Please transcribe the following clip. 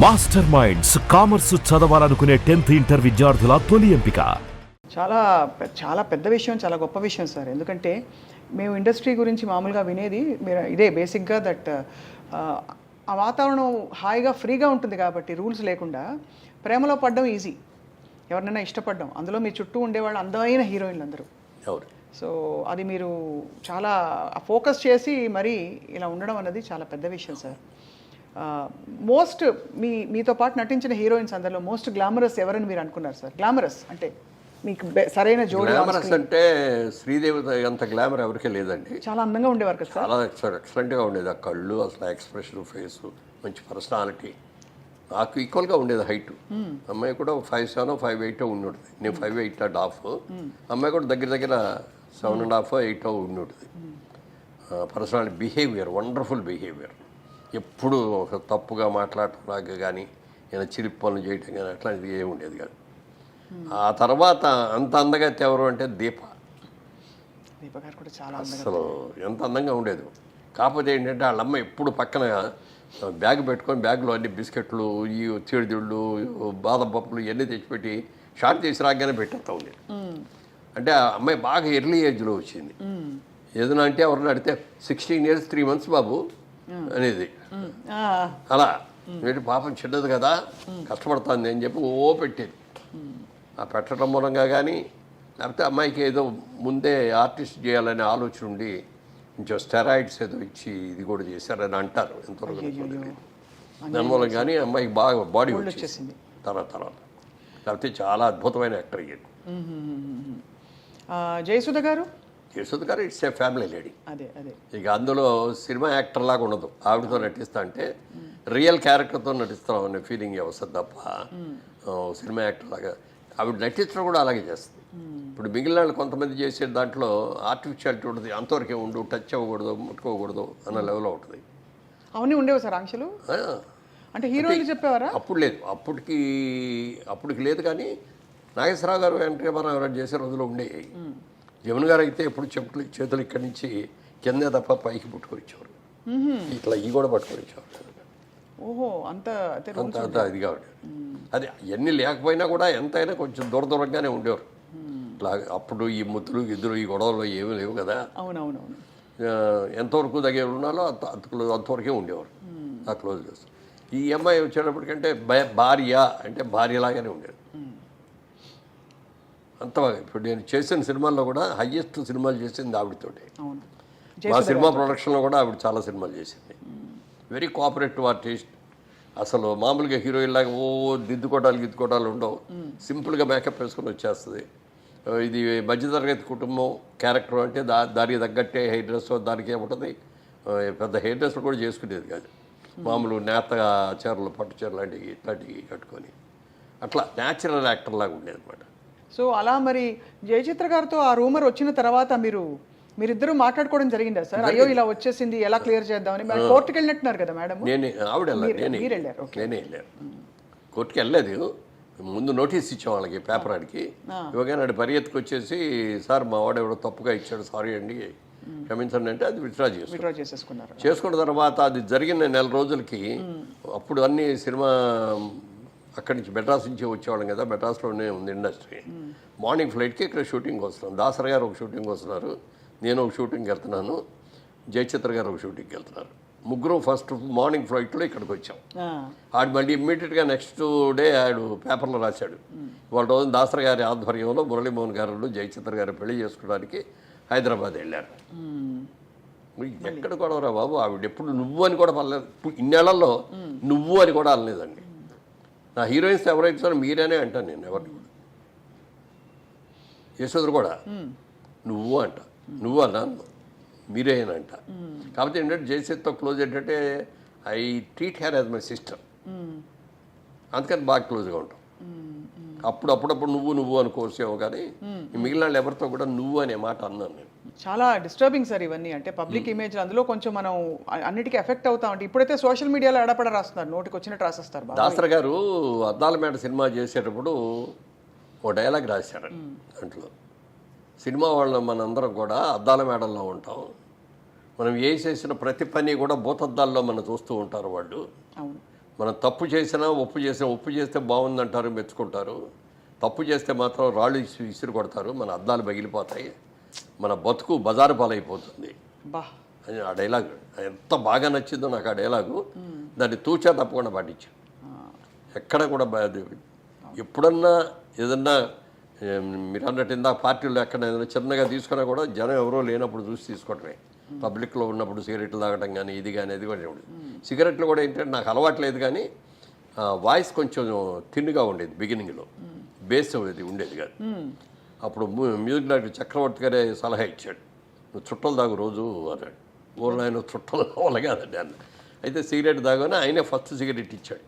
Master minds commerce చదవాలనుకునే 10th inter విద్యార్థుల తొలి ఎంపిక. చాలా పెద్ద విషయం, చాలా గొప్ప విషయం సార్. ఎందుకంటే మేము ఇండస్ట్రీ గురించి మామూలుగా వినేది ఇదే బేసిక్గా దట్ ఆ వాతావరణం హాయిగా ఫ్రీగా ఉంటుంది కాబట్టి రూల్స్ లేకుండా ప్రేమలో పడడం ఈజీ, ఎవరినైనా ఇష్టపడడం. అందులో మీ చుట్టూ ఉండేవాళ్ళు అందమైన హీరోయిన్లు అందరూ. సో అది మీరు చాలా ఫోకస్ చేసి మరీ ఇలా ఉండడం అన్నది చాలా పెద్ద విషయం సార్. మీతో పాటు నటించిన హీరోయిన్స్ అందరిలో మోస్ట్ గ్లామరస్ ఎవరని మీరు అనుకున్నారు సార్? గ్లామరస్ అంటే మీకు సరైన జోడి. గ్లామరస్ అంటే శ్రీదేవి అంత గ్లామర్ ఎవరికీ లేదండి. చాలా అందంగా ఉండేవారు కదా సార్. చాలా ఎక్సలెంట్గా ఉండేది. ఆ కళ్ళు, అసలు ఎక్స్ప్రెషన్, ఫేసు, మంచి పర్సనాలిటీ. నాకు ఈక్వల్గా ఉండేది హైట్. అమ్మాయి కూడా 5'7", 5'8" ఉండేది. నేను 5'8.5". అమ్మాయి కూడా దగ్గర 7.5, 8 ఉండేది. Personality, behaviour, wonderful behaviour. ఎప్పుడు ఒక తప్పుగా మాట్లాడటం కానీ ఏదైనా చిలిపి పనులు చేయటం కానీ అట్లాంటిది ఏమి ఉండేది కాదు. ఆ తర్వాత అంత అందగా ఎవరు అంటే దీప గారు కూడా చాలా అసలు ఎంత అందంగా ఉండేది. కాకపోతే ఏంటంటే వాళ్ళ అమ్మ ఎప్పుడు పక్కన బ్యాగ్ పెట్టుకొని బ్యాగ్లో అన్ని బిస్కెట్లు, ఈ చీడిదిళ్ళు, బాదం పప్పులు ఇవన్నీ తెచ్చిపెట్టి షార్ట్ చేసి రాగానే పెట్టేస్తూ ఉండేది. అంటే ఆ అమ్మాయి బాగా ఎర్లీ ఏజ్లో వచ్చింది. ఏదైనా అంటే ఎవరిని అడిగితే 16 years 3 months బాబు అనేది. అలా వీటి పాపం చిన్నది కదా, కష్టపడుతుంది అని చెప్పి పెట్టేది. ఆ పెట్టడం మూలంగా కానీ లేకపోతే అమ్మాయికి ఏదో ముందే ఆర్టిస్ట్ చేయాలనే ఆలోచన ఉండి కొంచెం స్టెరాయిడ్స్ ఏదో ఇచ్చి ఇది కూడా చేశారని అంటారు. ఎంతవరకు దాని మూలం కానీ అమ్మాయికి బాగా బాడీ వచ్చేసింది తర్వాత. లేకపోతే చాలా అద్భుతమైన యాక్టర్ అయ్యేది. జయసుధ గారు ఇట్స్ ఏ ఫ్యామిలీ లేడీ. అదే ఇక అందులో సినిమా యాక్టర్ లాగా ఉండదు. ఆవిడతో నటిస్తా అంటే రియల్ క్యారెక్టర్తో నటిస్తాం అనే ఫీలింగ్ వస్తుంది తప్ప సినిమా యాక్టర్ లాగా ఆవిడ నటించడం కూడా అలాగే చేస్తుంది. ఇప్పుడు మిగిలిన వాళ్ళు కొంతమంది చేసే దాంట్లో ఆర్టిఫిషియాలిటీ ఉంటుంది. అంతవరకే ఉండు, టచ్ అవ్వకూడదు, ముట్టుకోకూడదు అన్న లెవెల్లో ఉంటుంది. అవన్నీ ఉండేవి సార్ ఆంక్షలు. అంటే హీరోయిన్లు చెప్పేవారా? అప్పుడు లేదు, అప్పటికి లేదు. కానీ నాగేశ్వరరావు గారు, ఎన్టీ రామారావు గారు చేసే రోజులు ఉండేవి. జమున గారు అయితే ఎప్పుడు చేతులు ఇక్కడి నుంచి కిందే తప్ప పైకి పుట్టుకొచ్చేవారు. ఇట్లా ఈ కూడా పట్టుకొచ్చేవారు. ఓహో, అంత ఇదిగా ఉండేది. అది ఎన్ని లేకపోయినా కూడా ఎంతైనా కొంచెం దూరంగానే ఉండేవారు. ఇట్లా అప్పుడు ఈ ముద్దులు గిద్దులు ఈ గొడవలు ఏమీ లేవు కదా. అవునవునవును. ఎంతవరకు దగ్గర ఉన్నాలో అంతవరకే ఉండేవారు. ఆ క్లోజ్ చేస్తారు. ఈ అమ్మాయి వచ్చేటప్పటికంటే భార్య అంటే భార్యలాగానే ఉండేది. అంత ఇప్పుడు నేను చేసిన సినిమాల్లో కూడా హయ్యెస్ట్ సినిమాలు చేసింది ఆవిడతోటి. మా సినిమా ప్రొడక్షన్లో కూడా ఆవిడ చాలా సినిమాలు చేసింది. Very cooperative artist. అసలు మామూలుగా హీరోయిన్ లాగా గిద్దుకోటాలు ఉండవు. సింపుల్గా మేకప్ వేసుకొని వచ్చేస్తుంది. ఇది మధ్యతరగతి కుటుంబం క్యారెక్టర్ అంటే దానికి తగ్గట్టే హెయిర్ డ్రెస్ దానికి ఏముంటుంది. పెద్ద హెయిర్ డ్రెస్ కూడా చేసుకునేది కాదు. మామూలు నేత చీరలు, పట్టు చీరలు లాంటివి ఇట్లాంటివి కట్టుకొని అట్లా న్యాచురల్ యాక్టర్ లాగా ఉండేది అనమాట. సో అలా మరి జయచిత్ర గారితో ఆ రూమర్ వచ్చిన తర్వాత మీరిద్దరూ మాట్లాడుకోవడం జరిగిందా సార్? అయ్యో ఇలా వచ్చేసింది, ఎలా క్లియర్ చేద్దామని. మరి కోర్టుకి వెళ్ళినట్టున్నారు కదా మేడం? నేనే వెళ్ళాను. కోర్టుకి వెళ్ళలేదు. ముందు నోటీస్ ఇచ్చాం వాళ్ళకి, పేపర్ ఆడికి. ఇవ్వగానే పరిగెత్తుకు వచ్చేసి, సార్ మా వాడు ఎవడో తప్పుగా ఇచ్చాడు, సారీ అండి క్షమించండి అంటే అది విత్డ్రా చేసుకున్నారు. చేసుకున్న తర్వాత అది జరిగిన 1 రోజులకి అప్పుడు అన్ని సినిమా అక్కడి నుంచి మెడ్రాస్ నుంచి వచ్చేవాళ్ళం కదా. మెడ్రాస్లోనే ఉంది ఇండస్ట్రీ. మార్నింగ్ ఫ్లైట్కి ఇక్కడ షూటింగ్కి వస్తున్నాం. దాసరి గారు ఒక షూటింగ్కి వస్తున్నారు, నేను ఒక షూటింగ్కి వెళ్తున్నాను, జయచిత్ర గారు ఒక షూటింగ్కి వెళ్తున్నారు. ముగ్గురు ఫస్ట్ మార్నింగ్ ఫ్లైట్లో ఇక్కడికి వచ్చాం. ఆడు మళ్ళీ ఇమ్మీడియట్గా నెక్స్ట్ డే ఆడు పేపర్లో రాశాడు, వాళ్ళ రోజు దాసరి గారి ఆధ్వర్యంలో మురళీమోహన్ గారు జయచిత్ర గారు పెళ్లి చేసుకోవడానికి హైదరాబాద్ వెళ్ళారు. ఎక్కడ కూడా బాబు, ఆవిడ ఎప్పుడు నువ్వు అని కూడా పర్లేదు. ఇన్నేళ్లలో నువ్వు అని కూడా అనలేదండి. నా హీరోయిన్స్ ఎవరైతే మీరేనే అంటాను నేను. ఎవరిని కూడా యశోదరు కూడా నువ్వు అంట, నువ్వు అన్నా మీరే అని అంట. కాకపోతే ఏంటంటే జయసేత్తో క్లోజ్ ఏంటంటే I treat her as my sister. అందుకని బాగా క్లోజ్గా ఉంటాం. అప్పుడప్పుడు నువ్వు అనుకోవచ్చేమో, కానీ మిగిలిన వాళ్ళు ఎవరితో కూడా నువ్వు అనే మాట అన్నాను నేను. చాలా డిస్టర్బింగ్ సార్ ఇవన్నీ. అంటే పబ్లిక్ ఇమేజ్ అందులో కొంచెం మనం అన్నిటికీ ఎఫెక్ట్ అవుతా ఉంటాం. ఇప్పుడైతే సోషల్ మీడియాలో ఎడపడ రాస్తున్నారు, నోటికి వచ్చినట్టు రాసేస్తారు. దాసరి గారు అద్దాల మేడ సినిమా చేసేటప్పుడు ఓ డైలాగ్ రాశారు. దాంట్లో సినిమా వాళ్ళ మనందరం కూడా అద్దాల మేడల్లో ఉంటాం, మనం చేసిన ప్రతి పని కూడా భూతద్దాల్లో మనం చూస్తూ ఉంటారు వాళ్ళు. మనం తప్పు చేసినా ఒప్పు చేస్తే బాగుందంటారు, మెచ్చుకుంటారు. తప్పు చేస్తే మాత్రం రాళ్ళు విసిరి కొడతారు, మన అద్దాలు పగిలిపోతాయి, మన బతుకు బజారు పాలైపోతుంది బా అని ఆ డైలాగ్ ఎంత బాగా నచ్చిందో నాకు ఆ డైలాగు. దాన్ని తూచా తప్పకుండా పాటించాను. ఎక్కడ కూడా ఎప్పుడన్నా ఏదన్నా మీరు అన్నట్టు ఇందాక పార్టీలో ఎక్కడ ఏదైనా చిన్నగా తీసుకున్నా కూడా జనం ఎవరో లేనప్పుడు చూసి తీసుకోవటమే. పబ్లిక్లో ఉన్నప్పుడు సిగరెట్లు తాగడం కానీ ఇది కానీ అది కూడా సిగరెట్లు కూడా ఏంటంటే నాకు అలవాట్లేదు, కానీ వాయిస్ కొంచెం థిన్గా ఉండేది బిగినింగ్లో, బేస్ అది ఉండేది కాదు. అప్పుడు మ్యూజిక్ డైరెక్టర్ చక్రవర్తి గారే సలహా ఇచ్చాడు, నువ్వు చుట్టలు తాగు రోజు అన్నాడు. ఊళ్ళో ఆయన చుట్టలు కావాలి కాదండి అన్న. అయితే సిగరెట్ తాగానే ఆయనే ఫస్ట్ సిగరెట్ ఇచ్చాడు.